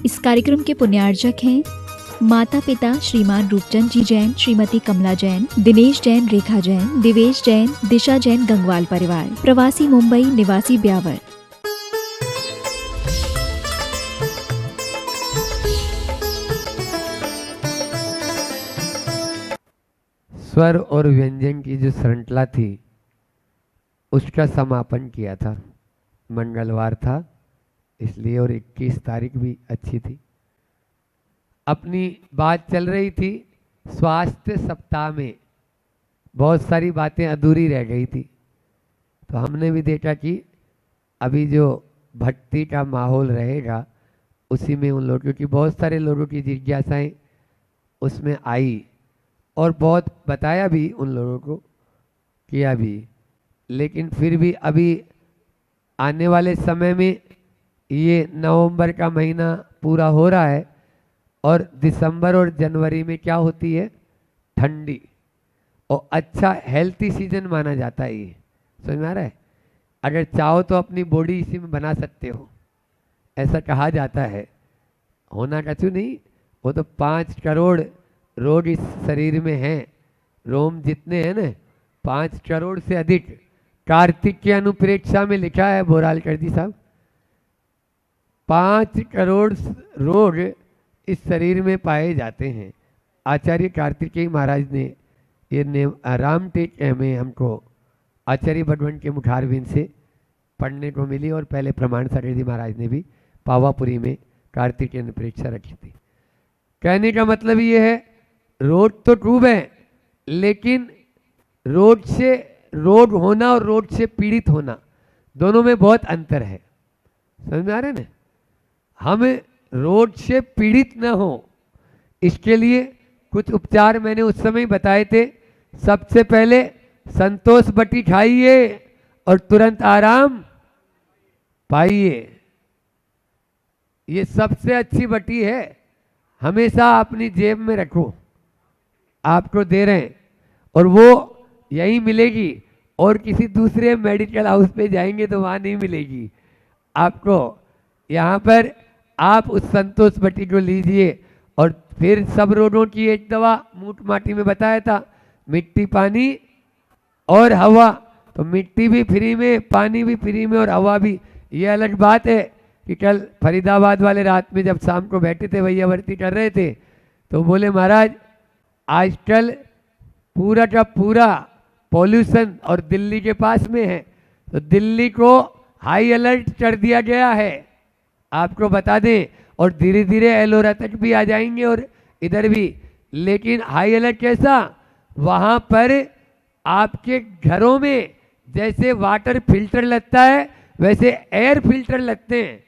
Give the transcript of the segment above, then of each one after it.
इस कार्यक्रम के पुण्यार्जक हैं माता पिता श्रीमान रूपचंद जी जैन, श्रीमती कमला जैन, दिनेश जैन, रेखा जैन, दिवेश जैन, दिशा जैन, गंगवाल परिवार, प्रवासी मुंबई, निवासी ब्यावर। स्वर और व्यंजन की जो श्रृंखला थी उसका समापन किया था। मंगलवार था इसलिए, और 21 तारीख भी अच्छी थी। अपनी बात चल रही थी स्वास्थ्य सप्ताह में, बहुत सारी बातें अधूरी रह गई थी, तो हमने भी देखा कि अभी जो भक्ति का माहौल रहेगा उसी में उन लोगों की, बहुत सारे लोगों की जिज्ञासाएं उसमें आई और बहुत बताया भी उन लोगों को, किया भी। लेकिन फिर भी अभी आने वाले समय में ये नवंबर का महीना पूरा हो रहा है और दिसंबर और जनवरी में क्या होती है, ठंडी, और अच्छा हेल्थी सीजन माना जाता है ये। समझ में आ रहा है? अगर चाहो तो अपनी बॉडी इसी में बना सकते हो, ऐसा कहा जाता है। होना कछु नहीं, वो तो 5 करोड़ रोग इस शरीर में हैं, रोम जितने हैं ना 5 करोड़ से अधिक। कार्तिक की अनुप्रेक्षा में लिखा है बोरालकर जी साहब, 5 करोड़ रोग इस शरीर में पाए जाते हैं। आचार्य कार्तिकेय महाराज ने ये राम टेक में हमको आचार्य भगवान के मुखारविंद से पढ़ने को मिली, और पहले प्रमाण सागर जी महाराज ने भी पावापुरी में कार्तिक की अनुप्रेक्षा रखी थी। कहने का मतलब ये है, रोग तो खूब है, लेकिन रोग होना और रोग से पीड़ित होना दोनों में बहुत अंतर है। समझ में आ रहा है ना? हम रोग से पीड़ित न हो, इसके लिए कुछ उपचार मैंने उस समय बताए थे। सबसे पहले संतोष बटी खाइए और तुरंत आराम पाइए, ये सबसे अच्छी बटी है, हमेशा अपनी जेब में रखो, आपको दे रहे हैं, और वो यहीं मिलेगी, और किसी दूसरे मेडिकल हाउस पे जाएंगे तो वहाँ नहीं मिलेगी आपको। यहाँ पर आप उस संतोष बटी को लीजिए। और फिर सब रोगों की एक दवा मूठ माटी में बताया था, मिट्टी, पानी और हवा। तो मिट्टी भी फ्री में, पानी भी फ्री में और हवा भी। ये अलग बात है कि कल फरीदाबाद वाले रात में जब शाम को बैठे थे, भैया भर्ती कर रहे थे, तो बोले महाराज आजकल पूरा का पूरा पॉल्यूशन और दिल्ली के पास में है, तो दिल्ली को हाई अलर्ट कर दिया गया है, आपको बता दें। और धीरे धीरे एलोरा तक भी आ जाएंगे और इधर भी। लेकिन हाई अलर्ट कैसा, वहाँ पर आपके घरों में जैसे वाटर फिल्टर लगता है वैसे एयर फिल्टर लगते हैं।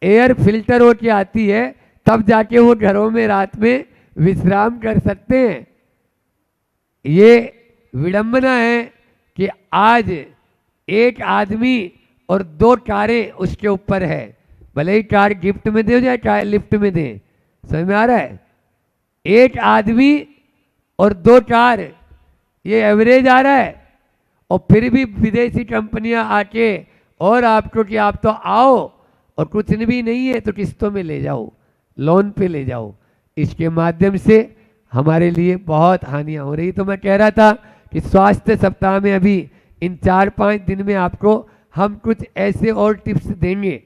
एयर फिल्टर होके आती है, तब जाके वो घरों में रात में विश्राम कर सकते हैं। ये विडंबना है कि आज एक आदमी और 2 कारें उसके ऊपर है, भले ही कार गिफ्ट में दे या कार लिफ्ट में दे। समझ में आ रहा है? एक आदमी और 2 कार, ये एवरेज आ रहा है। और फिर भी विदेशी कंपनियां आके और आपको कि आप तो आओ और कुछ भी नहीं है तो किस्तों में ले जाओ, लोन पे ले जाओ। इसके माध्यम से हमारे लिए बहुत हानियां हो रही। तो मैं कह रहा था कि स्वास्थ्य सप्ताह में अभी इन 4-5 दिन में आपको हम कुछ ऐसे और टिप्स देंगे।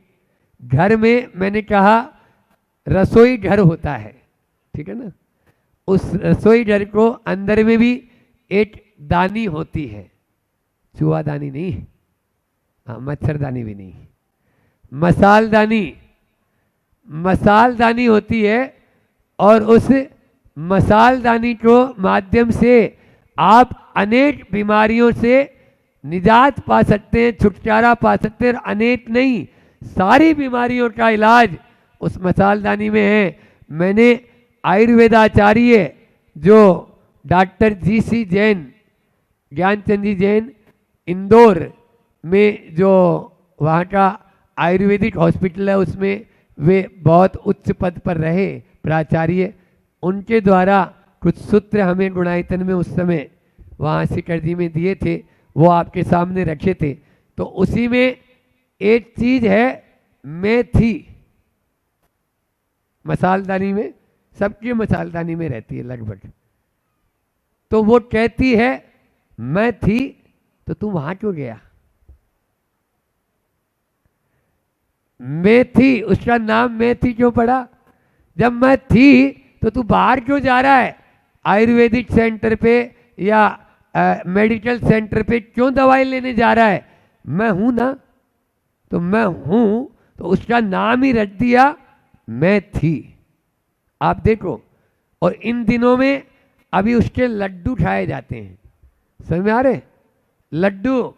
घर में मैंने कहा रसोई घर होता है, ठीक है ना? उस रसोई घर को अंदर में भी एक दानी होती है, चूहादानी नहीं, हाँ मच्छरदानी भी नहीं, मसालदानी होती है। और उस मसालदानी को माध्यम से आप अनेक बीमारियों से निजात पा सकते हैं, छुटकारा पा सकते हैं। अनेक नहीं, सारी बीमारियों का इलाज उस मसालदानी में है। मैंने आयुर्वेदाचार्य जो डॉक्टर GC जैन, ज्ञानचंद जी जैन, इंदौर में जो वहाँ का आयुर्वेदिक हॉस्पिटल है, उसमें वे बहुत उच्च पद पर रहे प्राचार्य, उनके द्वारा कुछ सूत्र हमें गुणायतन में उस समय वहाँ सिकरजी में दिए थे, वो आपके सामने रखे थे। तो उसी में एक चीज है मेथी, मसालदानी में, सबकी मसालदानी में रहती है लगभग। तो वो कहती है मैं थी तो तू वहां क्यों गया? मेथी, उसका नाम मेथी क्यों पड़ा? जब मैं थी तो तू बाहर क्यों जा रहा है? आयुर्वेदिक सेंटर पे या मेडिकल सेंटर पे क्यों दवाई लेने जा रहा है? मैं हूं ना, तो मैं हूं तो उसका नाम ही रख दिया मैं थी। आप देखो, और इन दिनों में अभी उसके लड्डू खाए जाते हैं, समझ में आ रहे? लड्डू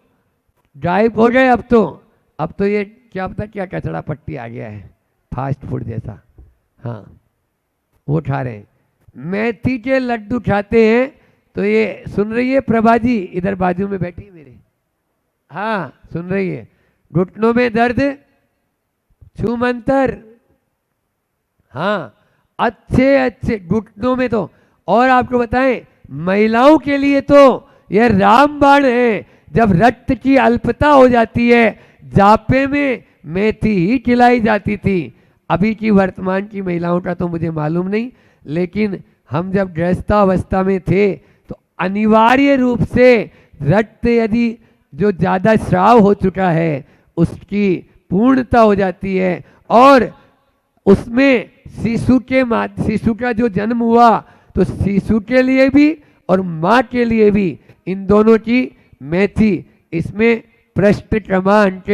गायब हो गए अब तो ये क्या पता क्या कचड़ा पट्टी आ गया है, फास्ट फूड जैसा। हाँ, वो खा रहे हैं, मेथी के लड्डू खाते हैं। तो ये सुन रही है प्रभा जी, इधर बाजू में बैठी मेरे? हाँ, सुन रही है। घुटनों में दर्द, छू मंतर। हाँ, अच्छे घुटनों में तो, और आपको बताएं महिलाओं के लिए तो यह रामबाण है। जब रक्त की अल्पता हो जाती है, जापे में मेथी ही खिलाई जाती थी। अभी की वर्तमान की महिलाओं का तो मुझे मालूम नहीं, लेकिन हम जब गृहस्थावस्था में थे तो अनिवार्य रूप से रक्त यदि जो ज़्यादा स्राव हो चुका है उसकी पूर्णता हो जाती है, और उसमें शिशु का जो जन्म हुआ तो शिशु के लिए भी और माँ के लिए भी, इन दोनों की मेथी, इसमें पृष्ठ क्रमांक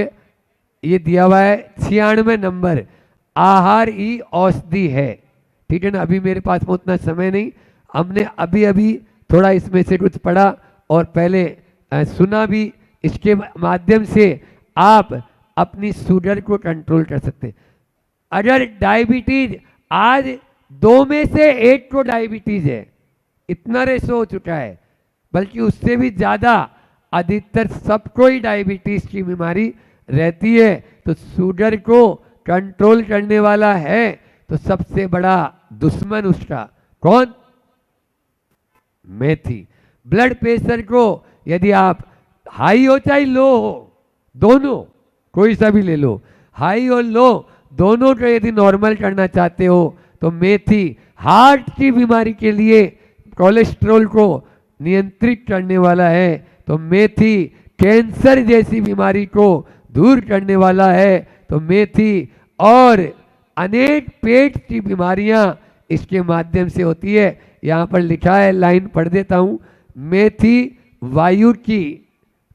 ये दिया हुआ है 96 नंबर, आहार ही औषधि है। ठीक है ना? अभी मेरे पास में उतना समय नहीं, हमने अभी अभी थोड़ा इसमें से कुछ पढ़ा और पहले सुना भी। इसके माध्यम से आप अपनी शुगर को कंट्रोल कर सकते हैं। अगर डायबिटीज, आज 2 में से 1 को डायबिटीज है, इतना रेशो हो चुका है, बल्कि उससे भी ज़्यादा, अधिकतर सबको ही डायबिटीज की बीमारी रहती है। तो शुगर को कंट्रोल करने वाला है तो सबसे बड़ा दुश्मन उसका कौन? मेथी। ब्लड प्रेशर को यदि आप हाई हो चाहे लो हो, दोनों, कोई सा भी ले लो, हाई और लो दोनों को यदि नॉर्मल करना चाहते हो तो मेथी। हार्ट की बीमारी के लिए, कोलेस्ट्रॉल को नियंत्रित करने वाला है तो मेथी। कैंसर जैसी बीमारी को दूर करने वाला है तो मेथी। और अनेक पेट की बीमारियां इसके माध्यम से होती है। यहाँ पर लिखा है, लाइन पढ़ देता हूँ। मेथी वायु की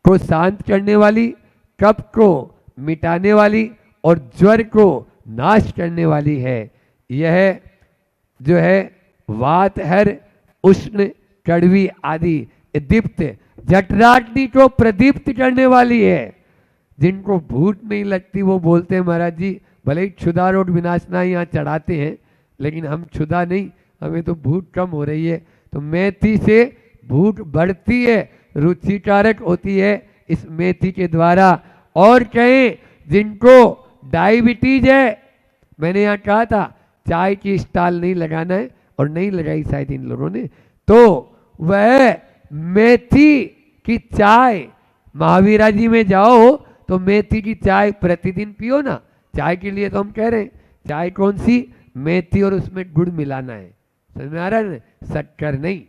को शांत करने वाली, कफ को मिटाने वाली और ज्वर को नाश करने वाली है। यह जो है वातहर, उष्ण, कड़वी आदि दीप्त, जठराग्नि को प्रदीप्त करने वाली है। जिनको भूख नहीं लगती वो बोलते हैं महाराज जी भले ही क्षुधा रोट विनाशना यहाँ चढ़ाते हैं, लेकिन हम क्षुधा नहीं, हमें तो भूख कम हो रही है। तो मेथी से भूख बढ़ती है, रुचिकारक होती है इस मेथी के द्वारा। और कहें जिनको डायबिटीज है, मैंने यहाँ कहा था चाय की स्टॉल नहीं लगाना है, और नहीं लगाई शायद इन लोगों ने, तो वह मेथी की चाय, महावीरा जी में जाओ तो मेथी की चाय प्रतिदिन पियो ना। चाय के लिए तो हम कह रहे हैं, चाय कौन सी? मेथी, और उसमें गुड़ मिलाना है, समझ में आ रहा है ना? शक्कर नहीं।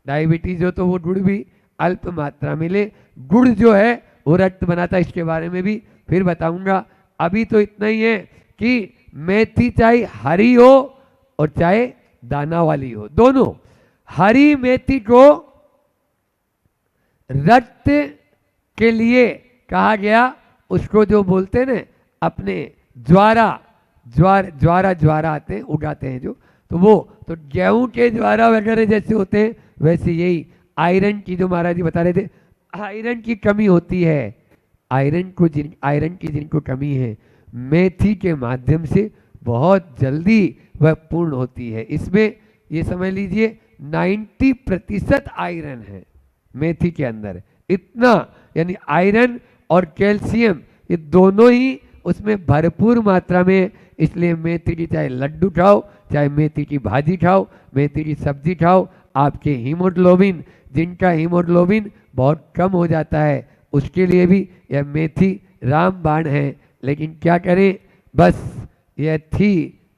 डायबिटीज हो तो वो गुड़ भी अल्प मात्रा में ले। गुड़ जो है वो रक्त बनाता है, इसके बारे में भी फिर बताऊंगा। अभी तो इतना ही है कि मेथी चाहे हरी हो और चाहे दाना वाली हो, दोनों। हरी मेथी को रक्त के लिए कहा गया, उसको जो बोलते हैं ना अपने ज्वारा आते हैं, उगाते हैं जो, तो वो तो गेहूं के ज्वारा वगैरह जैसे होते हैं, वैसे यही आयरन की, जो महाराज जी बता रहे थे, आयरन की कमी होती है। आयरन की जिनको कमी है, मेथी के माध्यम से बहुत जल्दी वह पूर्ण होती है। इसमें ये समझ लीजिए 90% आयरन है मेथी के अंदर, इतना, यानी आयरन और कैल्शियम ये दोनों ही उसमें भरपूर मात्रा में। इसलिए मेथी की चाहे लड्डू खाओ, चाहे मेथी की भाजी खाओ, मेथी की सब्जी खाओ, आपके हीमोग्लोबिन, जिनका हीमोग्लोबिन बहुत कम हो जाता है, उसके लिए भी यह मेथी रामबाण है। लेकिन क्या करें, बस यह थी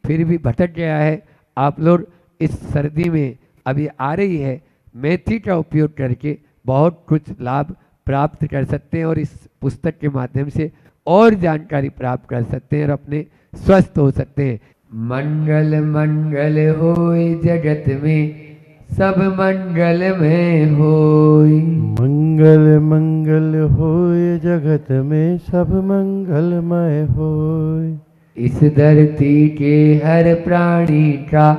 फिर भी भटक गया है, आप लोग इस सर्दी में अभी आ रही है, मेथी का उपयोग करके बहुत कुछ लाभ प्राप्त कर सकते हैं और इस पुस्तक के माध्यम से और जानकारी प्राप्त कर सकते हैं और अपने स्वस्थ हो सकते हैं। मंगल मंगल होए जगत में सब मंगलमय होए। मंगल मंगल होए जगत में सब मंगलमय होए। इस धरती के हर प्राणी का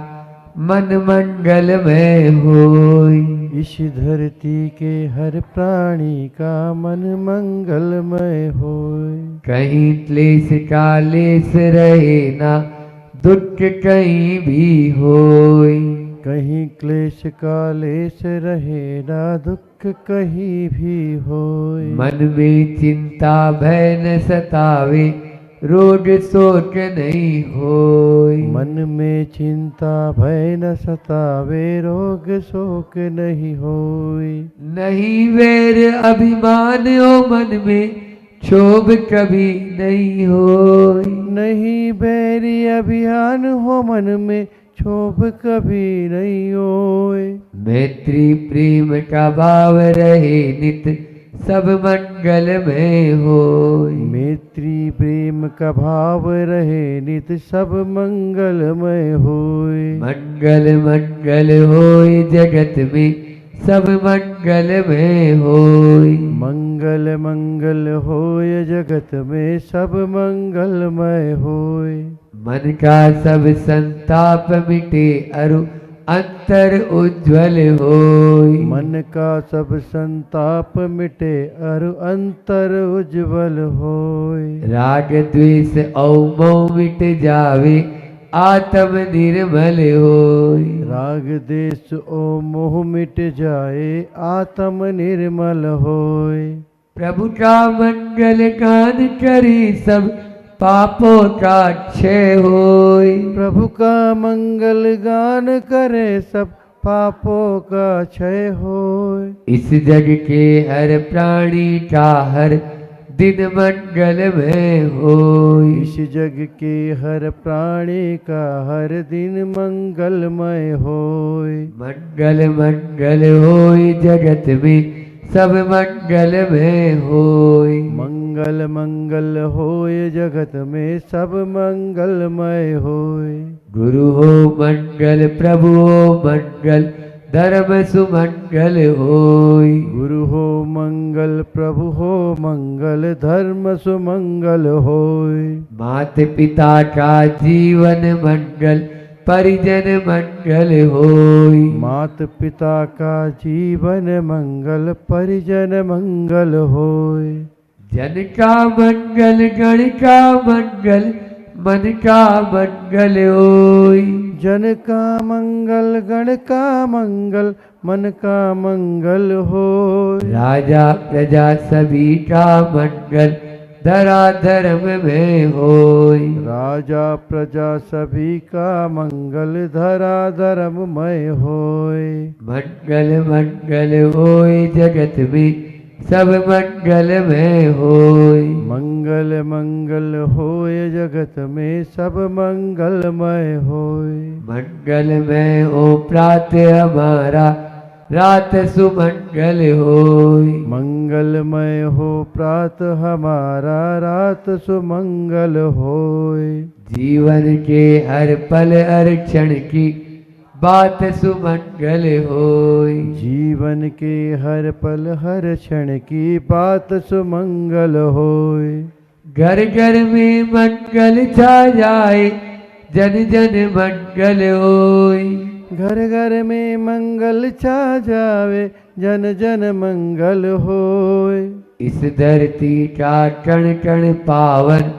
मन मंगलमय होए। इस धरती के हर प्राणी का मन मंगलमय होए। कहीं क्लेश का लेस रहे ना, दुख कहीं भी होए। कहीं क्लेश का लेस रहे ना, दुख कहीं भी होए। मन में चिंता भय न सतावे, रोग शोक नहीं होए। मन में चिंता भय न सतावे, रोग शोक नहीं होए। नहीं वैर अभिमान हो मन में, क्षोभ कभी नहीं होए। नहीं बैरी अभियान हो मन में, क्षोभ कभी नहीं होए। मैत्री प्रेम का भाव रहे नित, सब मंगलमय होए। मैत्री प्रेम का भाव रहे नित, सब मंगलमय होए। मंगल मंगल होए जगत में सब मंगलमय होए। मंगल मंगल होए जगत में सब मंगलमय होए। मन का सब संताप मिटे अरु अंतर उज्ज्वल होए। मन का सब संताप मिटे अरु अंतर उज्ज्वल होए। राग द्वेष और मोह मिट जावे, आत्म निर्मल होए। राग देश ओ मोह मिट जाए, आत्म निर्मल होए। प्रभु का मंगल गान करी सब पापों का क्षय होए। प्रभु का मंगल गान करे सब पापों का क्षय होए। इस जग के हर प्राणी का हर दिन मंगलमय होए। इस जग के हर प्राणी का हर दिन मंगलमय होए। मंगल मंगल होए जगत में सब मंगलमय होए। मंगल मंगल होए जगत में सब मंगलमय होए। गुरु हो मंगल प्रभु हो मंगल, धर्म सुमंगल होए। गुरु हो मंगल प्रभु हो मंगल, धर्म सुमंगल होए। मात पिता का जीवन मंगल, परिजन मंगल होए। मात पिता का जीवन मंगल, परिजन मंगल होए। जन का मंगल गण का मंगल, मन का मंगल होए। जन का मंगल गण का मंगल, मन का मंगल होए। राजा प्रजा सभी का मंगल, धरा धर्म में होए। राजा प्रजा सभी का मंगल, धरा धर्ममय होए। मंगल मंगल होए जगत में सब मंगलमय होए। मंगल मंगल होए जगत में सब मंगलमय होए। मंगलमय हो प्रातः हमारा, रात सुमंगल होए। मंगलमय हो प्रातः हमारा, रात सुमंगल होए। जीवन के हर पल हर क्षण की बात सुमंगल होए। जीवन के हर पल हर क्षण की बात सुमंगल होए। घर घर में मंगल छा जाए, जन जन मंगल होए। घर घर में मंगल छा जावे, जन जन मंगल होए। इस धरती का कण कण पावन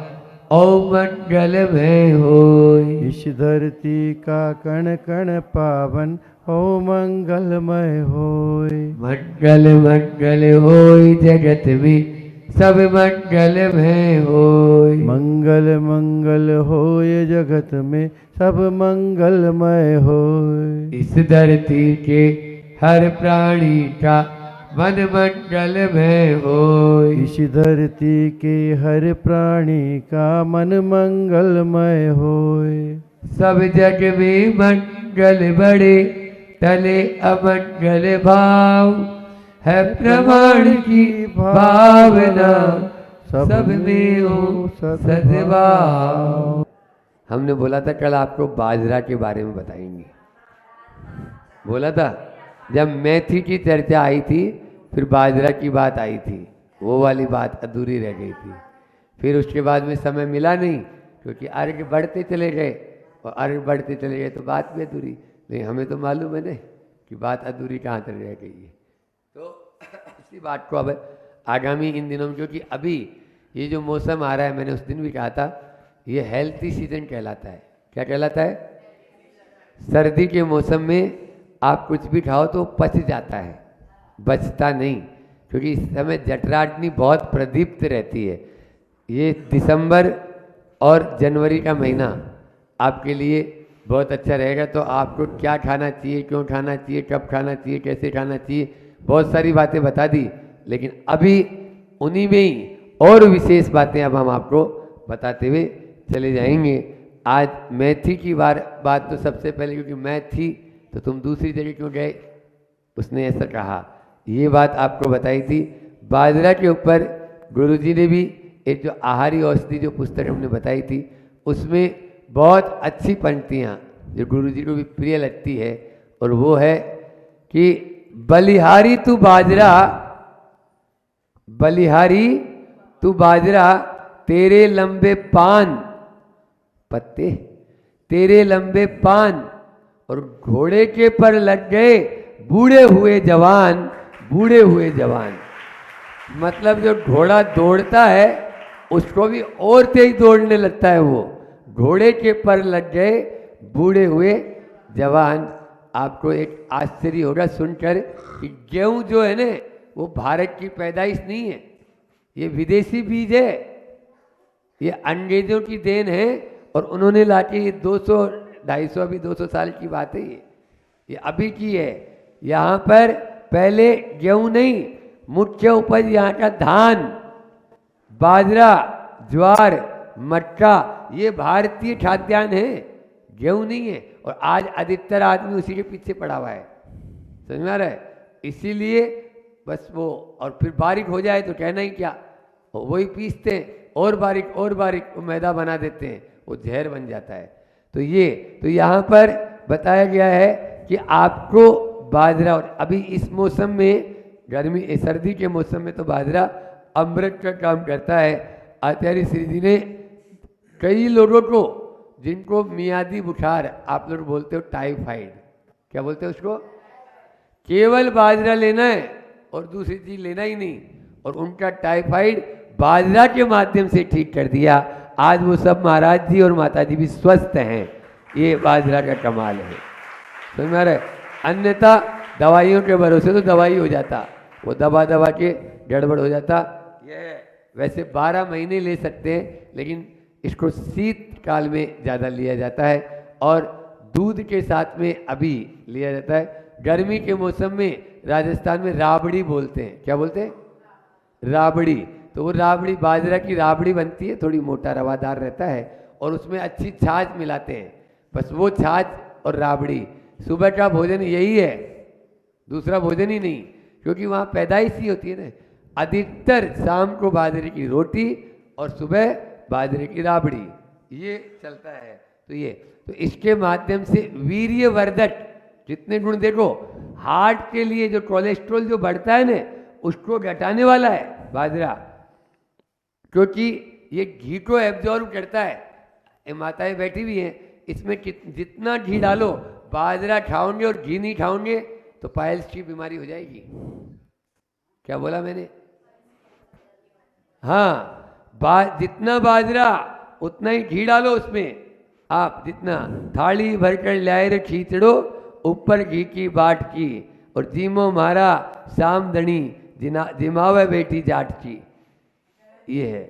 ओ मंगलमय होए। इस धरती का कण कण पावन ओ मंगलमय होए। मंगल मंगल होए जगत में सब मंगलमय होए। मंगल मंगल होए जगत में सब मंगलमय होए। इस धरती के हर प्राणी का मन मंगलमय होए। इस धरती के हर प्राणी का मन मंगलमय होए। सब जग में मंगल बड़े, तले अमंगल भाव, है प्रमाण की भावना, सब में हो सद्भाव। हमने बोला था कल आपको बाजरा के बारे में बताएंगे, बोला था। जब मेथी की चर्चा आई थी, फिर बाजरा की बात आई थी, वो वाली बात अधूरी रह गई थी। फिर उसके बाद में समय मिला नहीं, क्योंकि अर्घ बढ़ते चले गए, और अर्घ बढ़ते चले गए तो बात भी अधूरी। लेकिन हमें तो मालूम है ना कि बात अधूरी कहाँ तक रह गई है। तो इसी बात को अब आगामी इन दिनों में, क्योंकि अभी ये जो मौसम आ रहा है, मैंने उस दिन भी कहा था, ये हेल्थी सीजन कहलाता है। क्या कहलाता है? सर्दी के मौसम में आप कुछ भी खाओ तो पच जाता है, बचता नहीं, क्योंकि इस समय जठराग्नि बहुत प्रदीप्त रहती है। ये दिसंबर और जनवरी का महीना आपके लिए बहुत अच्छा रहेगा। तो आपको क्या खाना चाहिए, क्यों खाना चाहिए, कब खाना चाहिए, कैसे खाना चाहिए, बहुत सारी बातें बता दी। लेकिन अभी उन्हीं में ही और विशेष बातें अब हम आपको बताते हुए चले जाएंगे। आज मेथी की बात तो सबसे पहले, क्योंकि मैं थी तो तुम दूसरी जगह क्यों गए, उसने ऐसा कहा, ये बात आपको बताई थी। बाजरा के ऊपर गुरुजी ने भी एक जो आहारी औषधि जो पुस्तक हमने बताई थी, उसमें बहुत अच्छी पंक्तियाँ जो गुरुजी को भी प्रिय लगती है, और वो है कि बलिहारी तू बाजरा, बलिहारी तू बाजरा, तेरे लंबे पान पत्ते, तेरे लंबे पान, और घोड़े के पर लग गए बूढ़े हुए जवान, बूढ़े हुए जवान। मतलब जो घोड़ा दौड़ता है उसको भी और तेज दौड़ने लगता है। वो घोड़े के पर लग गए बूढ़े हुए जवान। आपको एक आश्चर्य होगा सुनकर कि गेहूं जो है ना, वो भारत की पैदाइश नहीं है, ये विदेशी बीज है, ये अंग्रेजों की देन है। और उन्होंने लाके ये 200-250 अभी 200 साल की बात है, ये अभी की है। यहाँ पर पहले गेहूं नहीं, मुख्य उपज यहाँ का धान, बाजरा, ज्वार, मक्का, ये भारतीय खाद्यान्न है, गेहूं नहीं है। और आज अधिकतर आदमी उसी के पीछे पड़ा हुआ है, समझ में आ रहा है? इसीलिए बस वो, और फिर बारीक हो जाए तो कहना ही क्या, वही पीसते हैं, और बारीक वो मैदा बना देते हैं, वो जहर बन जाता है। तो यहाँ पर बताया गया है कि आपको बाजरा, और अभी इस मौसम में, गर्मी सर्दी के मौसम में तो बाजरा अमृत का काम करता है। आचार्य श्री जी ने कई लोगों को, जिनको मियादी बुखार, आप लोग बोलते हो टाइफाइड, क्या बोलते हो उसको, केवल बाजरा लेना है और दूसरी चीज लेना ही नहीं, और उनका टाइफाइड बाजरा के माध्यम से ठीक कर दिया। आज वो सब महाराज जी और माता जी भी स्वस्थ हैं, ये बाजरा का कमाल है, समझ में आ रहा है? अन्यथा दवाइयों के भरोसे तो दवाई हो जाता, वो दबा के गड़बड़ हो जाता। ये वैसे 12 महीने ले सकते हैं, लेकिन इसको शीत काल में ज़्यादा लिया जाता है, और दूध के साथ में अभी लिया जाता है। गर्मी के मौसम में राजस्थान में राबड़ी बोलते हैं, क्या बोलते हैं? राबड़ी। तो वो राबड़ी, बाजरा की राबड़ी बनती है, थोड़ी मोटा रवादार रहता है, और उसमें अच्छी छाछ मिलाते हैं। बस वो छाछ और राबड़ी सुबह का भोजन यही है, दूसरा भोजन ही नहीं, क्योंकि वहाँ पैदाइश ही होती है ना। अधिकतर शाम को बाजरे की रोटी और सुबह बाजरे की राबड़ी, ये चलता है। तो इसके माध्यम से वीर्यवर्धक जितने गुण, देखो हार्ट के लिए जो कोलेस्ट्रॉल जो बढ़ता है ना, उसको घटाने वाला है बाजरा, क्योंकि ये घी को एब्जॉर्ब करता है। ये माताएं बैठी हुई हैं, इसमें जितना घी डालो, बाजरा खाओगे और घी नहीं खाओगे तो पाइल्स की बीमारी हो जाएगी। क्या बोला मैंने? हाँ, जितना बाजरा उतना ही घी डालो उसमें। आप जितना थाली भरकर लाए रे खींचड़ो, ऊपर घी की बाट की, और जीमो मारा शाम दणी, जिमावे बेटी जाट की, ये है।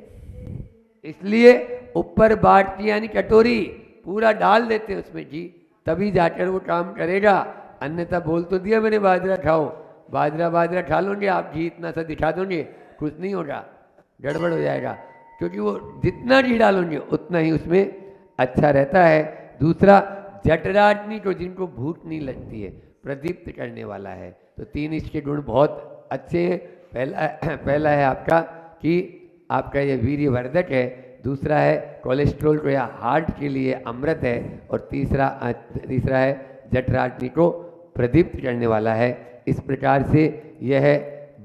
इसलिए ऊपर बाट की यानी कटोरी पूरा डाल देते हैं उसमें घी, तभी जाकर वो काम करेगा। अन्यथा बोल तो दिया मैंने बाजरा खाओ, बाजरा खा लोगे आप, घी इतना सा दिखा दोगे, कुछ नहीं होगा, गड़बड़ हो जाएगा। क्योंकि वो जितना घी डालोगे उतना ही उसमें अच्छा रहता है। दूसरा जठराग्नि को जिनको भूख नहीं लगती है प्रदीप्त करने वाला है। तो 3 इसके गुण बहुत अच्छे हैं। पहला है आपका कि आपका ये वीर्यवर्धक है, दूसरा है कोलेस्ट्रॉल को या हार्ट के लिए अमृत है, और तीसरा है जठराग्नि को प्रदीप्त करने वाला है। इस प्रकार से यह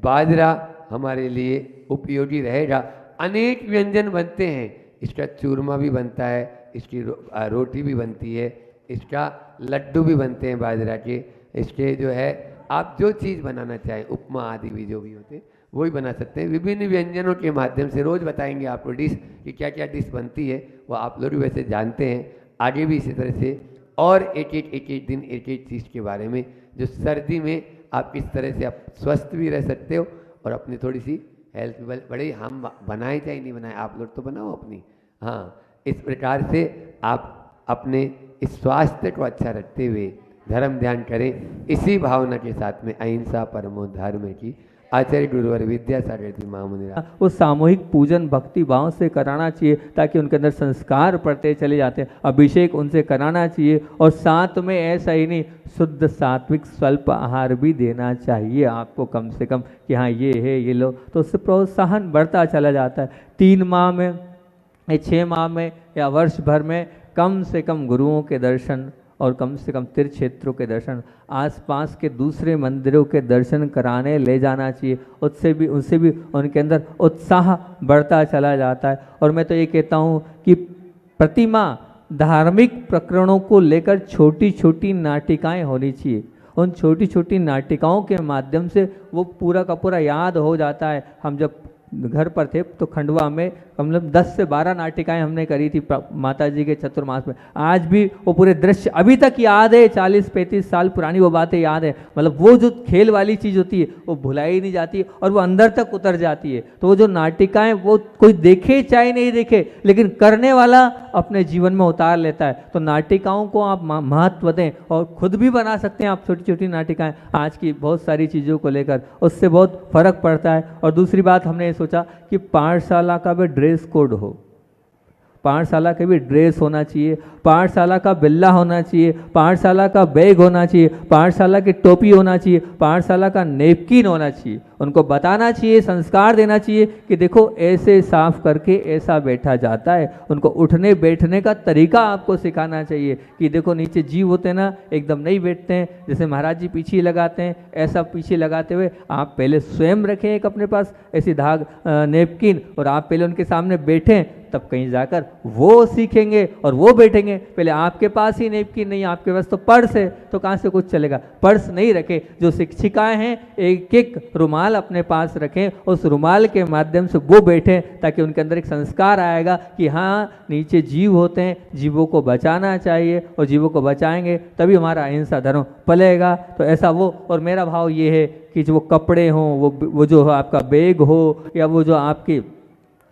बाजरा हमारे लिए उपयोगी रहेगा। अनेक व्यंजन बनते हैं, इसका चूरमा भी बनता है, इसकी रोटी भी बनती है, इसका लड्डू भी बनते हैं बाजरा के, इसके जो है आप जो चीज़ बनाना चाहें, उपमा आदि भी जो भी होते हैं वो ही बना सकते हैं। विभिन्न व्यंजनों के माध्यम से रोज़ बताएंगे आपको डिश कि क्या क्या डिश बनती है, वो आप लोग वैसे जानते हैं। आगे भी इसी तरह से और एक एक दिन एक एक चीज़ के बारे में, जो सर्दी में आप किस तरह से आप स्वस्थ भी रह सकते हो और अपनी थोड़ी सी हेल्थ भी बड़े, हम बनाए चाहे नहीं बनाए, आप लोग तो बनाओ अपनी। हाँ, इस प्रकार से आप अपने इस स्वास्थ्य को अच्छा रखते हुए धर्म ध्यान करें। इसी भावना के साथ में अहिंसा परमो धर्म की आचार्य गुरुवर विद्यासागर जी महामुनि वो सामूहिक पूजन भक्ति भाव से कराना चाहिए, ताकि उनके अंदर संस्कार पड़ते चले जाते हैं। अभिषेक उनसे कराना चाहिए, और साथ में ऐसा ही नहीं, शुद्ध सात्विक स्वल्प आहार भी देना चाहिए आपको कम से कम, कि हाँ ये है ये लो, तो उससे प्रोत्साहन बढ़ता चला जाता है। 3 माह में या 6 माह में या वर्ष भर में कम से कम गुरुओं के दर्शन और कम से कम तीर्थ क्षेत्रों के दर्शन, आसपास के दूसरे मंदिरों के दर्शन कराने ले जाना चाहिए। उससे भी उनके अंदर उत्साह बढ़ता चला जाता है। और मैं तो ये कहता हूँ कि प्रतिमा धार्मिक प्रकरणों को लेकर छोटी छोटी नाटिकाएं होनी चाहिए। उन छोटी छोटी नाटिकाओं के माध्यम से वो पूरा का पूरा याद हो जाता है। हम जब घर पर थे तो खंडवा में मतलब 10 से 12 नाटिकाएं हमने करी थी माता जी के चतुर्मास में। आज भी वो पूरे दृश्य अभी तक याद है, 40-35 साल पुरानी वो बातें याद है। मतलब वो जो खेल वाली चीज़ होती है वो भुलाई नहीं जाती और वो अंदर तक उतर जाती है। तो वो जो नाटिकाएं वो कोई देखे चाहे नहीं देखे, लेकिन करने वाला अपने जीवन में उतार लेता है। तो नाटिकाओं को आप महत्व दें और खुद भी बना सकते हैं आप छोटी छोटी नाटिकाएं आज की बहुत सारी चीज़ों को लेकर, उससे बहुत फर्क पड़ता है। और दूसरी बात हमने सोचा कि पाठशाला का भी ड्रेस कोड हो, पाठशाला के भी ड्रेस होना चाहिए, पाठशाला का बिल्ला होना चाहिए, पाठशाला का बैग होना चाहिए, पाठशाला की टोपी होना चाहिए, पाठशाला का नेपकिन होना चाहिए। उनको बताना चाहिए, संस्कार देना चाहिए कि देखो ऐसे साफ करके ऐसा बैठा जाता है। उनको उठने बैठने का तरीका आपको सिखाना चाहिए कि देखो नीचे जीव होते हैं ना, एकदम नहीं बैठते हैं, जैसे महाराज जी पीछे लगाते हैं ऐसा पीछे लगाते हुए आप पहले स्वयं रखें एक अपने पास ऐसी धाग नेपकिन, और आप पहले उनके सामने बैठें, तब कहीं जाकर वो सीखेंगे और वो बैठेंगे। पहले आपके पास ही नेपकिन नहीं, आपके पास तो पर्स है, तो कहाँ से कुछ चलेगा। पर्स नहीं रखे, जो शिक्षिकाएं हैं एक एक रुमाल अपने पास रखें, उस रुमाल के माध्यम से वो बैठें, ताकि उनके अंदर एक संस्कार आएगा कि हाँ नीचे जीव होते हैं, जीवों को बचाना चाहिए, और जीवों को बचाएंगे तभी हमारा अहिंसा धर्म पलेगा। तो ऐसा वो, और मेरा भाव ये है कि जो वो कपड़े हों, वो जो आपका बैग हो, या वो जो आपकी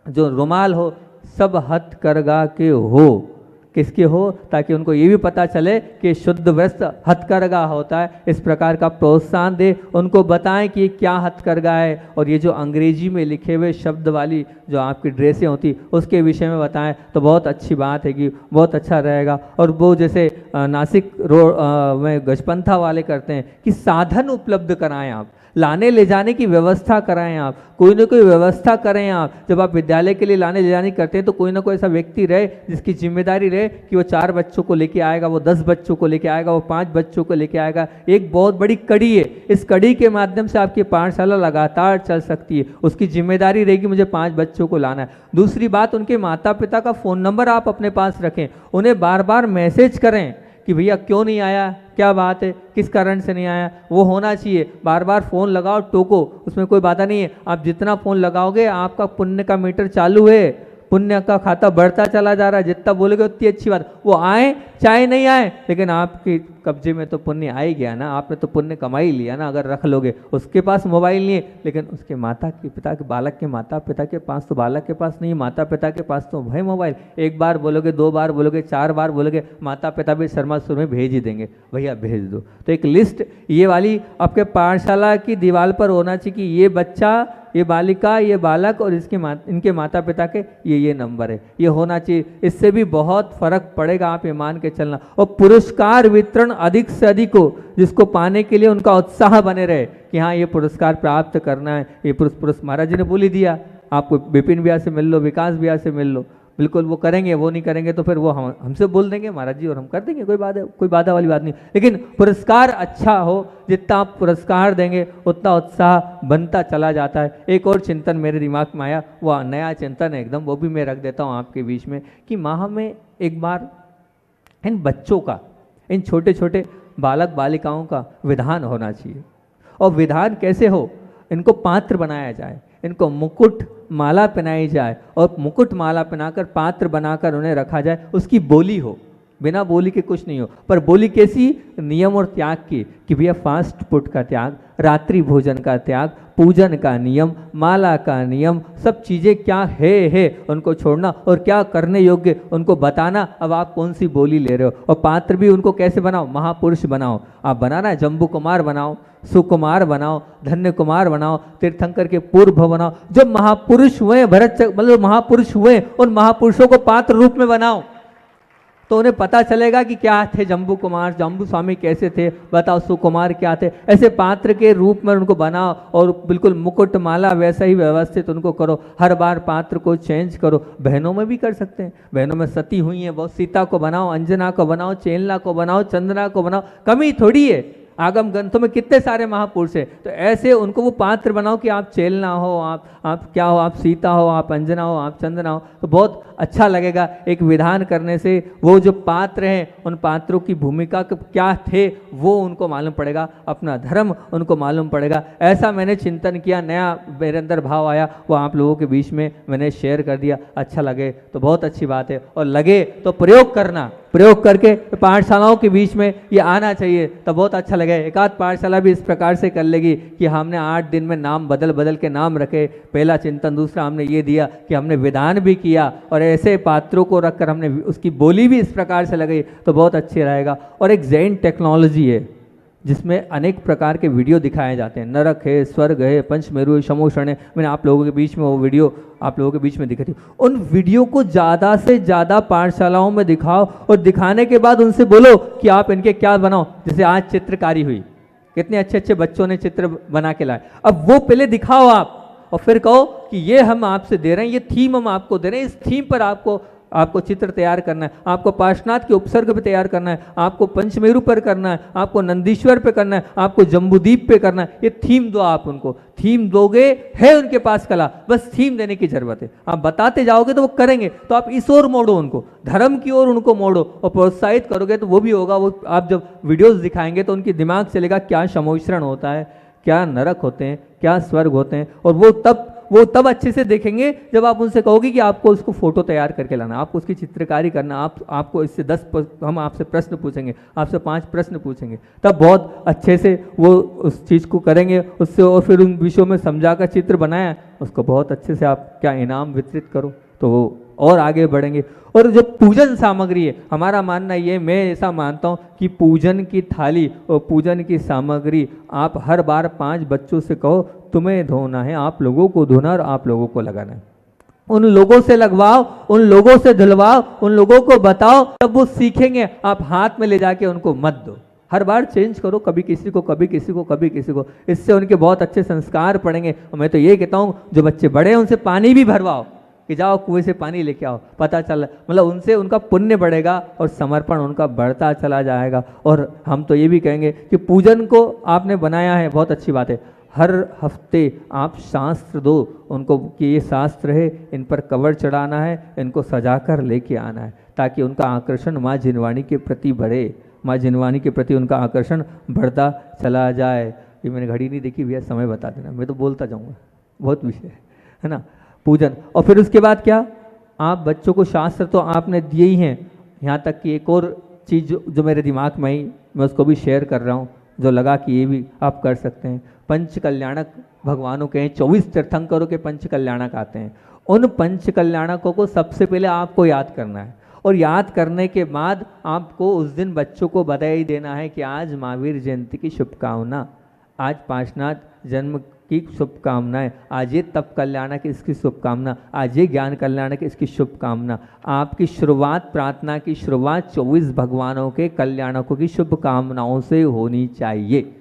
जो रुमाल हो, सब हथकरघा के हो। किसके हो, ताकि उनको ये भी पता चले कि शुद्ध वस्त्र हथकरघा होता है। इस प्रकार का प्रोत्साहन दे, उनको बताएं कि क्या हथकरघा है, और ये जो अंग्रेजी में लिखे हुए शब्द वाली जो आपकी ड्रेसें होती उसके विषय में बताएं, तो बहुत अच्छी बात है कि बहुत अच्छा रहेगा। और वो जैसे नासिक रोड में गजपंथा वाले करते हैं कि साधन उपलब्ध कराएं, आप लाने ले जाने की व्यवस्था कराएं, आप कोई ना कोई व्यवस्था करें। आप जब आप विद्यालय के लिए लाने ले जाने करते हैं तो कोई ना कोई ऐसा व्यक्ति रहे जिसकी जिम्मेदारी रहे कि वो 4 बच्चों को लेके आएगा, वो 10 बच्चों को लेके आएगा, वो 5 बच्चों को लेके आएगा। एक बहुत बड़ी कड़ी है, इस कड़ी के माध्यम से आपकी पाठशाला लगातार चल सकती है। उसकी जिम्मेदारी रहेगी मुझे 5 बच्चों को लाना है। दूसरी बात, उनके माता पिता का फ़ोन नंबर आप अपने पास रखें, उन्हें बार बार मैसेज करें कि भैया क्यों नहीं आया, क्या बात है, किस कारण से नहीं आया, वो होना चाहिए। बार बार फ़ोन लगाओ, टोको, उसमें कोई बाधा नहीं है। आप जितना फ़ोन लगाओगे आपका पुण्य का मीटर चालू है, पुण्य का खाता बढ़ता चला जा रहा है। जितना बोलोगे उतनी अच्छी बात। वो आए चाहे नहीं आए, लेकिन आपके कब्जे में तो पुण्य आ ही गया ना, आपने तो पुण्य कमा ही लिया ना। अगर रख लोगे, उसके पास मोबाइल नहीं है, लेकिन उसके माता के पिता के बालक के माता पिता के पास तो बालक के पास नहीं, माता पिता के पास तो है मोबाइल। 1 बार बोलोगे, 2 बार बोलोगे, 4 बार बोलोगे, माता पिता भी शर्मा सुर में भेज ही देंगे, भैया भेज दो। तो एक लिस्ट ये वाली आपके पाठशाला की दीवार पर होना चाहिए कि ये बच्चा, ये बालिका, ये बालक और इनके माता पिता के ये नंबर है, ये होना चाहिए। इससे भी बहुत फर्क पड़ेगा, आप ये मान के के चलना, और पुरस्कार वितरण अधिक से अधिक हो, जिसको पाने के लिए उनका उत्साह बने रहे कि हाँ ये पुरस्कार प्राप्त करना है। ये पुरस्कार महाराज जी ने बोल ही दिया, आपको विपिन भैया से मिल लो, विकास भैया से मिल लो, बिल्कुल वो करेंगे। वो नहीं करेंगे तो फिर वो हमसे बोल देंगे महाराज जी और हम कर देंगे, कोई बाधा वाली बात नहीं। लेकिन पुरस्कार अच्छा हो, जितना आप पुरस्कार देंगे उतना उत्साह बनता चला जाता है। एक और चिंतन मेरे दिमाग में आया, वो नया चिंतन है एकदम, वो भी मैं रख देता हूँ आपके बीच में, कि माह में एक बार इन बच्चों का, इन छोटे छोटे बालक बालिकाओं का विधान होना चाहिए। और विधान कैसे हो, इनको पात्र बनाया जाए, इनको मुकुट माला पहनाई जाए, और मुकुट माला पहनाकर पात्र बनाकर उन्हें रखा जाए। उसकी बोली हो, बिना बोली के कुछ नहीं हो, पर बोली कैसी, नियम और त्याग की, कि भैया फास्ट फूड का त्याग, रात्रि भोजन का त्याग, पूजन का नियम, माला का नियम, सब चीज़ें क्या है उनको छोड़ना, और क्या करने योग्य उनको बताना। अब आप कौन सी बोली ले रहे हो, और पात्र भी उनको कैसे बनाओ, महापुरुष बनाओ। आप बनाना है जम्बू कुमार बनाओ, सुकुमार बनाओ, धन्य कुमार बनाओ, तीर्थंकर के पूर्व बनाओ, जो महापुरुष हुए, मतलब महापुरुष हुए, उन महापुरुषों को पात्र रूप में बनाओ, तो उन्हें पता चलेगा कि क्या थे जम्बू कुमार, जम्बू स्वामी कैसे थे, बताओ सुकुमार क्या थे। ऐसे पात्र के रूप में उनको बनाओ, और बिल्कुल मुकुट माला वैसा ही व्यवस्थित उनको करो। हर बार पात्र को चेंज करो। बहनों में भी कर सकते हैं, बहनों में सती हुई हैं, वो सीता को बनाओ, अंजना को बनाओ, चेनला को बनाओ, चंद्रा को बनाओ, कमी थोड़ी है। आगम ग्रंथों में कितने सारे महापुरुष हैं, तो ऐसे उनको वो पात्र बनाओ कि आप चेलना हो, आप क्या हो, आप सीता हो, आप अंजना हो, आप चंदना हो, तो बहुत अच्छा लगेगा। एक विधान करने से वो जो पात्र हैं, उन पात्रों की भूमिका क्या थे वो उनको मालूम पड़ेगा, अपना धर्म उनको मालूम पड़ेगा। ऐसा मैंने चिंतन किया, नया मेरे अंदर भाव आया, वो आप लोगों के बीच में मैंने शेयर कर दिया। अच्छा लगे तो बहुत अच्छी बात है, और लगे तो प्रयोग करना, प्रयोग करके पाठशालाओं के बीच में ये आना चाहिए, तो बहुत अच्छा लगे। एक आध पाठशाला भी इस प्रकार से कर लेगी कि हमने 8 दिन में नाम बदल बदल के नाम रखे। पहला चिंतन, दूसरा हमने ये दिया कि हमने विधान भी किया, और ऐसे पात्रों को रखकर हमने उसकी बोली भी इस प्रकार से लगाई, तो बहुत अच्छी रहेगा। और एक जैन टेक्नोलॉजी है जिसमें अनेक प्रकार के वीडियो दिखाए जाते हैं, नरक है, स्वर्ग है, पंचमेरु है, शमोषण है। मैंने आप लोगों के बीच में वो वीडियो आप लोगों के बीच में दिखाई थी। उन वीडियो को ज़्यादा से ज़्यादा पाठशालाओं में दिखाओ, और दिखाने के बाद उनसे बोलो कि आप इनके क्या बनाओ। जैसे आज चित्रकारी हुई, कितने अच्छे अच्छे बच्चों ने चित्र बना के लाए, अब वो पहले दिखाओ आप, और फिर कहो कि ये हम आपसे दे रहे हैं, ये थीम हम आपको दे रहे हैं, इस थीम पर आपको चित्र तैयार करना है, आपको पार्श्वनाथ के उपसर्ग पे तैयार करना है, आपको पंचमेरु पर करना है, आपको नंदीश्वर पे करना है, आपको जम्बूद्वीप पे करना है। ये थीम दो, आप उनको थीम दोगे, है उनके पास कला, बस थीम देने की जरूरत है। आप बताते जाओगे तो वो करेंगे, तो आप इस ओर मोड़ो, उनको धर्म की ओर उनको मोड़ो, और प्रोत्साहित करोगे तो वो भी होगा। वो आप जब वीडियोस दिखाएंगे तो उनकी दिमाग चलेगा क्या शमोषण होता है, क्या नरक होते हैं, क्या स्वर्ग होते हैं, और वो तब अच्छे से देखेंगे जब आप उनसे कहोगे कि आपको उसको फोटो तैयार करके लाना, आपको उसकी चित्रकारी करना, आपको इससे 10 हम आपसे प्रश्न पूछेंगे, आपसे 5 प्रश्न पूछेंगे, तब बहुत अच्छे से वो उस चीज़ को करेंगे उससे। और फिर उन विषयों में समझाकर चित्र बनाया, उसको बहुत अच्छे से आप क्या इनाम वितरित करो, तो वो और आगे बढ़ेंगे। और जो पूजन सामग्री है, हमारा मानना ये, मैं ऐसा मानता हूँ कि पूजन की थाली और पूजन की सामग्री आप हर बार 5 बच्चों से कहो तुम्हें धोना है, आप लोगों को धोना और आप लोगों को लगाना है। उन लोगों से लगवाओ, उन लोगों से धुलवाओ, उन लोगों को बताओ, तब वो सीखेंगे। आप हाथ में ले जाके उनको मत दो, हर बार चेंज करो, कभी किसी को, कभी किसी को, कभी किसी को। इससे उनके बहुत अच्छे संस्कार पड़ेंगे। और मैं तो ये कहता हूँ जो बच्चे बड़े हैं उनसे पानी भी भरवाओ, कि जाओ कुएं से पानी लेके आओ, पता चल, मतलब उनसे उनका पुण्य बढ़ेगा और समर्पण उनका बढ़ता चला जाएगा। और हम तो ये भी कहेंगे कि पूजन को आपने बनाया है, बहुत अच्छी बात है। हर हफ्ते आप शास्त्र दो उनको कि ये शास्त्र है, इन पर कवर चढ़ाना है, इनको सजाकर लेके आना है, ताकि उनका आकर्षण माँ जिनवाणी के प्रति बढ़े, माँ जिनवाणी के प्रति उनका आकर्षण बढ़ता चला जाए। ये मैंने घड़ी नहीं देखी भैया, समय बता देना, मैं तो बोलता जाऊँगा, बहुत विषय है ना। पूजन, और फिर उसके बाद क्या, आप बच्चों को शास्त्र तो आपने दिए ही हैं, यहाँ तक कि एक और चीज़ जो मेरे दिमाग में आई, मैं उसको भी शेयर कर रहा हूँ, जो लगा कि ये भी आप कर सकते हैं। पंच कल्याणक भगवानों के हैं, 24 तीर्थंकरों के पंच कल्याणक आते हैं। उन पंच कल्याणकों को सबसे पहले आपको याद करना है, और याद करने के बाद आपको उस दिन बच्चों को बधाई देना है कि आज महावीर जयंती की शुभकामना, आज पार्श्वनाथ जन्म की शुभकामनाएं, आज ये तप कल्याणक इसकी शुभकामना, आज ये ज्ञान कल्याणक इसकी शुभकामना। आपकी शुरुआत, प्रार्थना की शुरुआत 24 भगवानों के कल्याणकों की शुभकामनाओं से होनी चाहिए।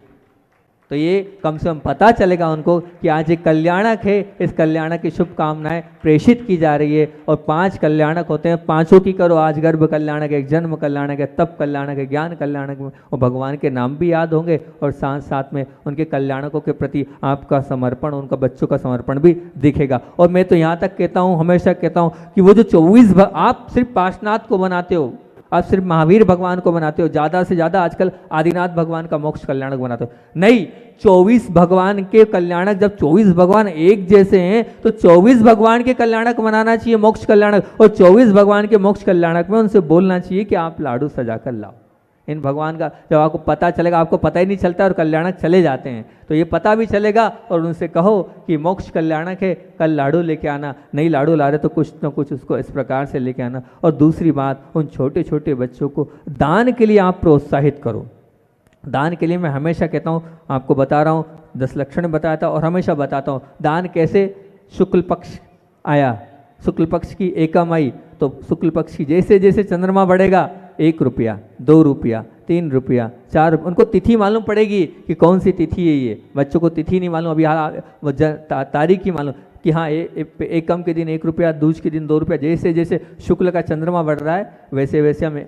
तो ये कम से कम पता चलेगा उनको कि आज एक कल्याणक है, इस कल्याणक की शुभकामनाएं प्रेषित की जा रही है। और 5 कल्याणक होते हैं, 5 की करो आज, गर्भ कल्याणक है, जन्म कल्याणक है, तप कल्याणक है, ज्ञान कल्याणक में, और भगवान के नाम भी याद होंगे और साथ साथ में उनके कल्याणकों के प्रति आपका समर्पण, उनका बच्चों का समर्पण भी दिखेगा। और मैं तो यहाँ तक कहता हूँ, हमेशा कहता हूँ कि वो जो 24 आप सिर्फ पार्श्वनाथ को बनाते हो, आप सिर्फ महावीर भगवान को बनाते हो, ज़्यादा से ज़्यादा आजकल आदिनाथ भगवान का मोक्ष कल्याणक बनाते हो, नहीं। 24 भगवान के कल्याणक, जब 24 भगवान एक जैसे हैं तो 24 भगवान के कल्याणक बनाना चाहिए, मोक्ष कल्याणक। और 24 भगवान के मोक्ष कल्याणक में उनसे बोलना चाहिए कि आप लाडू सजा कर लाओ। इन भगवान का जब आपको पता चलेगा, आपको पता ही नहीं चलता और कल्याणक चले जाते हैं, तो ये पता भी चलेगा। और उनसे कहो कि मोक्ष कल्याणक है, कल लाडू लेके आना, नहीं लाडू ला रहे तो कुछ न कुछ उसको इस प्रकार से लेके आना। और दूसरी बात, उन छोटे छोटे बच्चों को दान के लिए आप प्रोत्साहित करो। दान के लिए मैं हमेशा कहता हूँ, आपको बता रहा हूँ, 10 लक्षण बताया था और हमेशा बताता हूँ। दान कैसे, शुक्ल पक्ष आया, शुक्ल पक्ष की एकम आई, तो शुक्ल पक्ष की जैसे जैसे चंद्रमा बढ़ेगा, 1 रुपया, 2 रुपया, 3 रुपया, 4 रुपया, उनको तिथि मालूम पड़ेगी कि कौन सी तिथि है। ये बच्चों को तिथि नहीं मालूम, अभी तारीख ही मालूम कि हाँ एकम के दिन 1 रुपया, दूज के दिन 2 रुपया। जैसे जैसे शुक्ल का चंद्रमा बढ़ रहा है वैसे वैसे हमें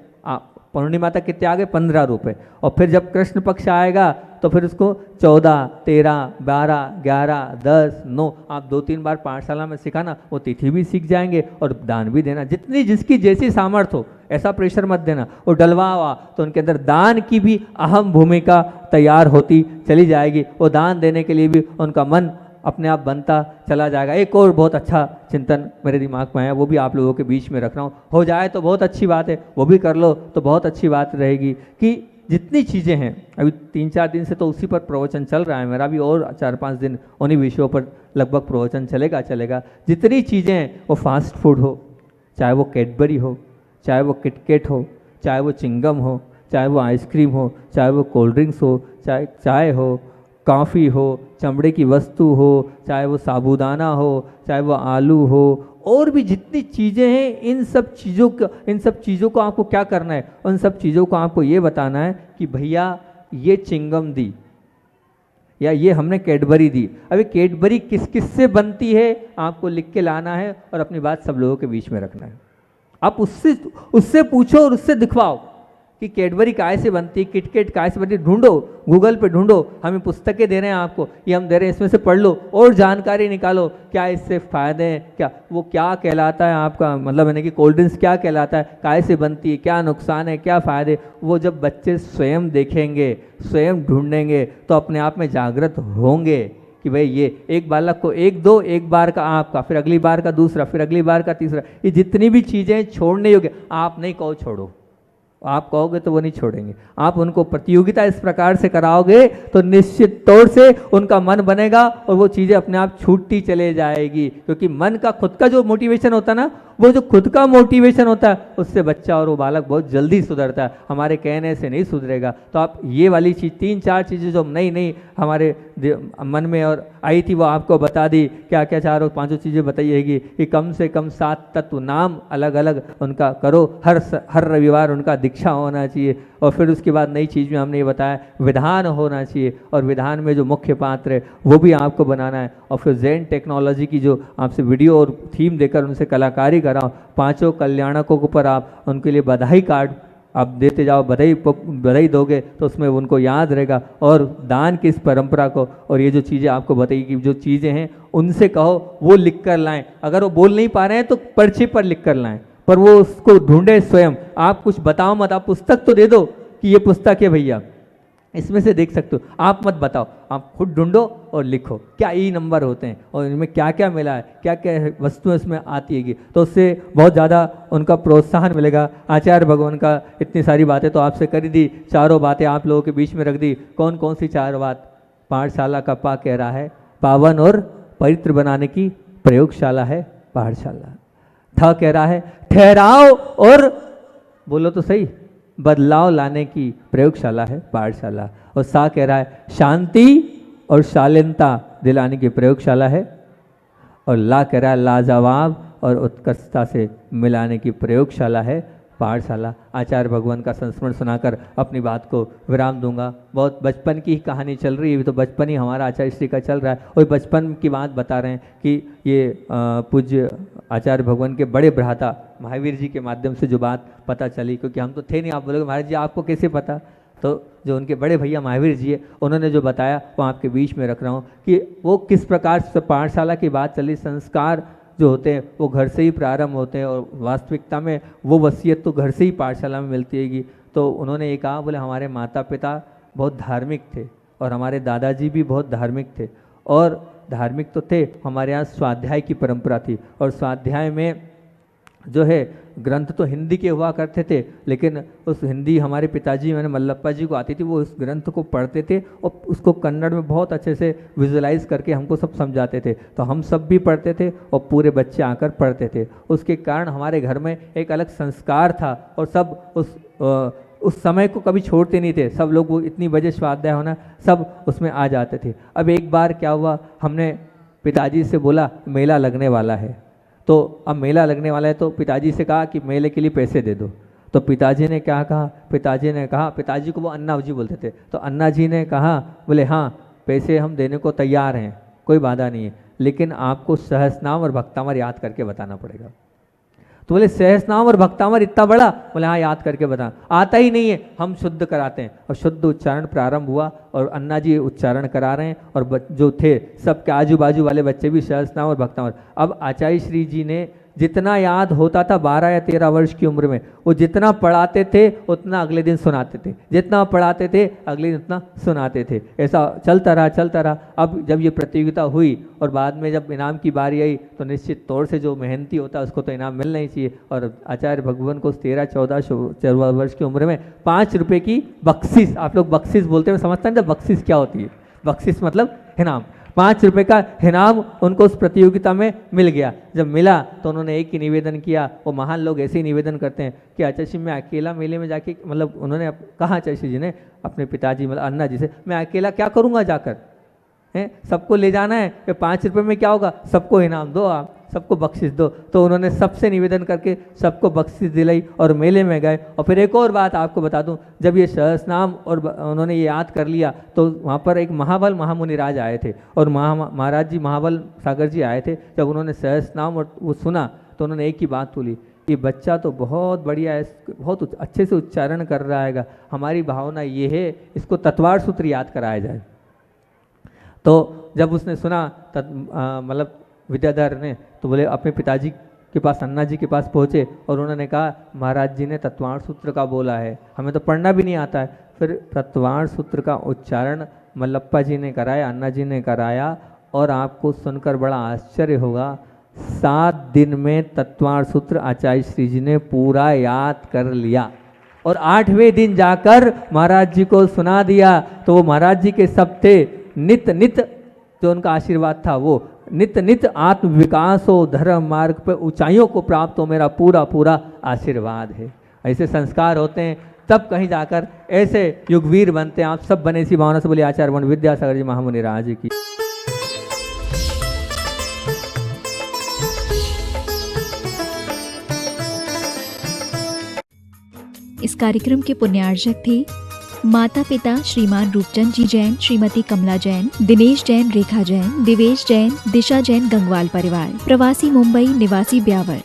पूर्णिमा तक कितने आ गए, 15 रुपये। और फिर जब कृष्ण पक्ष आएगा तो फिर उसको 14, 13, 12, 11, 10, 9, आप 2-3 बार पाठशाला में सिखाना, वो तिथि भी सीख जाएंगे और दान भी देना, जितनी जिसकी जैसी सामर्थ्य हो, ऐसा प्रेशर मत देना। और डलवा हुआ तो उनके अंदर दान की भी अहम भूमिका तैयार होती चली जाएगी, वो दान देने के लिए भी उनका मन अपने आप बनता चला जाएगा। एक और बहुत अच्छा चिंतन मेरे दिमाग में आया, वो भी आप लोगों के बीच में रख रहा हूँ। हो जाए तो बहुत अच्छी बात है, वो भी कर लो तो बहुत अच्छी बात रहेगी कि जितनी चीज़ें हैं, अभी 3-4 दिन से तो उसी पर प्रवचन चल रहा है मेरा भी, और 4-5 दिन उन्हीं विषयों पर लगभग प्रवचन चलेगा। जितनी चीज़ें हैं, वो फास्ट फूड हो, चाहे वो कैडबरी हो, चाहे वो किटकेट हो, चाहे वो चिंगम हो, चाहे वो आइसक्रीम हो, चाहे वो कोल्ड ड्रिंक्स हो, चाहे चाय हो, कॉफ़ी हो, चमड़े की वस्तु हो, चाहे वो साबूदाना हो, चाहे वो आलू हो, और भी जितनी चीज़ें हैं, इन सब चीज़ों को आपको क्या करना है, उन सब चीज़ों को आपको ये बताना है कि भैया ये चिंगम दी या ये हमने कैडबरी दी। अभी कैडबरी किस किस से बनती है आपको लिख के लाना है और अपनी बात सब लोगों के बीच में रखना है। आप उससे पूछो और उससे दिखवाओ कि कैडबरी काय से बनती है, किटकेट काय से बनती है, ढूंढो, गूगल पे ढूंढो। हमें पुस्तकें दे रहे हैं आपको, ये हम दे रहे हैं, इसमें से पढ़ लो और जानकारी निकालो, क्या इससे फ़ायदे हैं, क्या वो क्या कहलाता है आपका, मतलब यानी कि कोल्ड ड्रिंक्स क्या कहलाता है, काय से बनती है, क्या नुकसान है, क्या फ़ायदे। वो जब बच्चे स्वयं देखेंगे, स्वयं ढूंढेंगे तो अपने आप में जागृत होंगे कि भाई ये एक बालक को एक बार का आपका, फिर अगली बार का दूसरा, फिर अगली बार का तीसरा, ये जितनी भी चीज़ें छोड़ने योग्य, आप नहीं कहो छोड़ो, आप कहोगे तो वो नहीं छोड़ेंगे। आप उनको प्रतियोगिता इस प्रकार से कराओगे तो निश्चित तौर से उनका मन बनेगा और वो चीज़ें अपने आप छूटती चले जाएगी, क्योंकि मन का खुद का जो मोटिवेशन होता है ना, वो जो खुद का मोटिवेशन होता है उससे बच्चा और वो बालक बहुत जल्दी सुधरता है, हमारे कहने से नहीं सुधरेगा। तो आप ये वाली चीज़ 3-4 चीज़ें जो नई हमारे मन में और आई थी वो आपको बता दी। क्या क्या 4-5 चीज़ें बताइएगी कि कम से कम 7 तत्व नाम अलग अलग उनका करो, हर रविवार उनका दीक्षा होना चाहिए। और फिर उसके बाद नई चीज़ में हमने ये बताया विधान होना चाहिए, और विधान में जो मुख्य पात्र है वो भी आपको बनाना है। और फिर ज़ेन टेक्नोलॉजी की जो आपसे वीडियो और थीम देकर उनसे कलाकारी कराओ, 5 कल्याणकों के ऊपर आप उनके लिए बधाई कार्ड आप देते जाओ, बधाई दोगे तो उसमें उनको याद रहेगा। और दान की इस परंपरा को और ये जो चीज़ें आपको बताई कि जो चीज़ें हैं उनसे कहो वो लिख कर लाएँ। अगर वो बोल नहीं पा रहे हैं तो पर्चे पर लिख कर लाएँ, पर वो उसको ढूंढे स्वयं। आप कुछ बताओ मत, आप पुस्तक तो दे दो कि ये पुस्तक है भैया, इसमें से देख सकते हो, आप मत बताओ, आप खुद ढूंढो और लिखो क्या ई नंबर होते हैं और इनमें क्या क्या मिला है, क्या क्या वस्तुएं इसमें आती है, तो उससे बहुत ज़्यादा उनका प्रोत्साहन मिलेगा। आचार्य भगवान का इतनी सारी बातें तो आपसे कर दी, 4 बातें आप लोगों के बीच में रख दी। कौन कौन सी 4 बात? पाठशाला का पा कह रहा है पावन और पवित्र बनाने की प्रयोगशाला है पाठशाला। ठ कह रहा है ठहराव और बोलो तो सही बदलाव लाने की प्रयोगशाला है पाठशाला। और सा कह रहा है शांति और शालीनता दिलाने की प्रयोगशाला है और ला करा लाजवाब और उत्कृष्टता से मिलाने की प्रयोगशाला है पाठशाला। आचार्य भगवान का संस्मरण सुनाकर अपनी बात को विराम दूंगा। बहुत बचपन की कहानी चल रही है, तो बचपन ही हमारा आचार्य श्री का चल रहा है और बचपन की बात बता रहे हैं कि ये पूज्य आचार्य भगवान के बड़े भ्राता महावीर जी के माध्यम से जो बात पता चली, क्योंकि हम तो थे नहीं। आप बोलोगे महाराज जी आपको कैसे पता, तो जो उनके बड़े भैया महावीर जी है उन्होंने जो बताया वो आपके बीच में रख रहा हूँ कि वो किस प्रकार से पाठशाला की बात चली। संस्कार जो होते हैं वो घर से ही प्रारंभ होते हैं और वास्तविकता में वो वसीयत तो घर से ही पाठशाला में मिलती हैगी। तो उन्होंने ये कहा, बोले हमारे माता पिता बहुत धार्मिक थे और हमारे दादाजी भी बहुत धार्मिक थे, और धार्मिक तो थे, हमारे यहाँ स्वाध्याय की परंपरा थी और स्वाध्याय में जो है ग्रंथ तो हिंदी के हुआ करते थे, लेकिन उस हिंदी हमारे पिताजी मैंने मल्लप्पा जी को आती थी, वो उस ग्रंथ को पढ़ते थे और उसको कन्नड़ में बहुत अच्छे से विजुलाइज करके हमको सब समझाते थे। तो हम सब भी पढ़ते थे और पूरे बच्चे आकर पढ़ते थे। उसके कारण हमारे घर में एक अलग संस्कार था और सब उस समय को कभी छोड़ते नहीं थे। सब लोग वो इतनी बजे स्वाध्याय होना सब उसमें आ जाते थे। अब एक बार क्या हुआ, हमने पिताजी से बोला मेला लगने वाला है, तो अब मेला लगने वाला है तो पिताजी से कहा कि मेले के लिए पैसे दे दो। तो पिताजी ने क्या कहा, पिताजी को वो अन्ना जी बोलते थे, तो अन्ना जी ने कहा बोले हाँ पैसे हम देने को तैयार हैं, कोई बाधा नहीं है, लेकिन आपको सहस्रनाम और भक्तामर याद करके बताना पड़ेगा। तो बोले सहस्रनाम और भक्तामर इतना बड़ा, बोले हाँ याद करके बता, आता ही नहीं है, हम शुद्ध कराते हैं। और शुद्ध उच्चारण प्रारंभ हुआ और अन्ना जी उच्चारण करा रहे हैं और जो थे सबके आजू बाजू वाले बच्चे भी सहस्रनाम और भक्तामर। अब आचार्य श्री जी ने जितना याद होता था 12 या 13 वर्ष की उम्र में, वो जितना पढ़ाते थे उतना अगले दिन सुनाते थे, जितना पढ़ाते थे अगले दिन उतना सुनाते थे। ऐसा चलता रहा। अब जब ये प्रतियोगिता हुई और बाद में जब इनाम की बारी आई तो निश्चित तौर से जो मेहनती होता है उसको तो इनाम मिलना ही चाहिए। और आचार्य भगवान को 13-14 वर्ष की उम्र में 5 रुपये की बख्शिश, आप लोग बख्शिश बोलते हैं, समझते हैं ना बख्शिश क्या होती है? बख्शिश मतलब इनाम, 5 रुपये का इनाम उनको उस प्रतियोगिता में मिल गया। जब मिला तो उन्होंने एक ही निवेदन किया, वो महान लोग ऐसे ही निवेदन करते हैं कि आचार्य जी मैं अकेला मेले में जाके, मतलब उन्होंने कहा आचार्य जी ने अपने पिताजी मतलब अन्ना जी से, मैं अकेला क्या करूँगा जाकर, हैं सबको ले जाना है, 5 रुपये में क्या होगा, सबको इनाम दो, आप सबको बख्शिश दो। तो उन्होंने सबसे निवेदन करके सबको बख्शिश दिलाई और मेले में गए। और फिर एक और बात आपको बता दूं, जब ये सहस्रनाम और उन्होंने ये याद कर लिया तो वहाँ पर एक महाबल महामुनिराज आए थे और महाराज जी महाबल सागर जी आए थे। जब उन्होंने सहस्रनाम और वो सुना तो उन्होंने एक ही बात बोली, ये बच्चा तो बहुत बढ़िया है, बहुत अच्छे से उच्चारण कर रहा है, हमारी भावना ये है इसको तत्वार सूत्र याद कराया जाए। तो जब उसने सुना मतलब विद्याधर ने, तो बोले अपने पिताजी के पास अन्ना जी के पास पहुँचे और उन्होंने कहा महाराज जी ने तत्वार सूत्र का बोला है, हमें तो पढ़ना भी नहीं आता है। फिर तत्वार सूत्र का उच्चारण मल्लप्पा जी ने कराया, अन्ना जी ने कराया और आपको सुनकर बड़ा आश्चर्य होगा, 7 दिन में तत्वार सूत्र आचार्य श्री जी ने पूरा याद कर लिया और 8वें दिन जाकर महाराज जी को सुना दिया। तो वो महाराज जी के सब थे, नित नित जो उनका आशीर्वाद था वो नित नित आत्म विकास हो, धर्म मार्ग पर ऊंचाइयों को प्राप्त हो, मेरा पूरा पूरा आशीर्वाद है। ऐसे संस्कार होते हैं तब कहीं जाकर ऐसे युगवीर बनते हैं। आप सब बने इसी भावना से बोलिए आचार्य वन विद्यासागर जी महामुनि राज की। इस कार्यक्रम के पुण्यार्जक थे माता पिता श्रीमान रूपचंद जी जैन, श्रीमती कमला जैन, दिनेश जैन, रेखा जैन, दिवेश जैन, दिशा जैन, गंगवाल परिवार, प्रवासी मुंबई, निवासी ब्यावर।